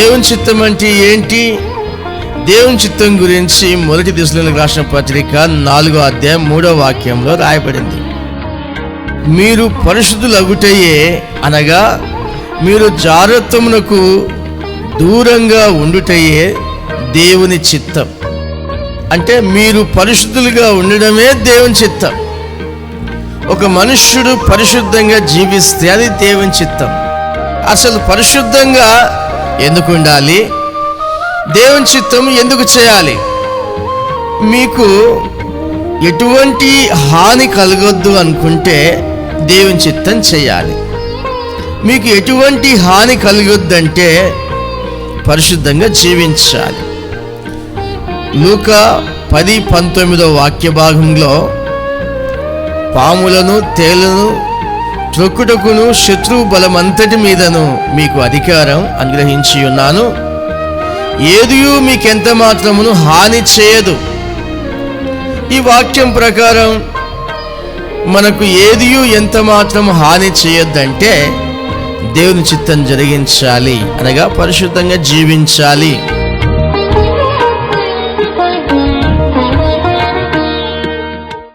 దేవుని చిత్తం అంటే ఏంటి? దేవుని చిత్తం గురించి మొదటి దశలోనికి రాసిన పత్రిక 4వ అధ్యాయం 3వ వాక్యంలో రాయబడింది. మీరు పరిశుద్ధులగుటయే అనగా మీరు జారత్వమునకు దూరంగా ఉండుటయే దేవుని చిత్తం. అంటే మీరు పరిశుద్ధులుగా ఉండడమే దేవుని చిత్తం. ఒక మనుష్యుడు పరిశుద్ధంగా జీవిస్తే అది దేవుని చిత్తం. అసలు పరిశుద్ధంగా ఎందుకు ఉండాలి? దేవుని చిత్తం ఎందుకు చేయాలి? మీకు ఎటువంటి హాని కలగొద్దు అనుకుంటే దేవుని చిత్తం చేయాలి. మీకు ఎటువంటి హాని కలగొద్దంటే పరిశుద్ధంగా జీవించాలి. లూకా 10:19 వాక్య భాగంలో పాములను తేళ్లను త్రొక్కుటకును శత్రువు బలమంతటి మీదను మీకు అధికారం అనుగ్రహించి ఉన్నాను, ఏదియూ మీకెంత మాత్రమును హాని చేయదు. ఈ వాక్యం ప్రకారం మనకు ఏదియూ ఎంత మాత్రం హాని చేయొద్దంటే దేవుని చిత్తం జరిగించాలి, అనగా పరిశుద్ధంగా జీవించాలి.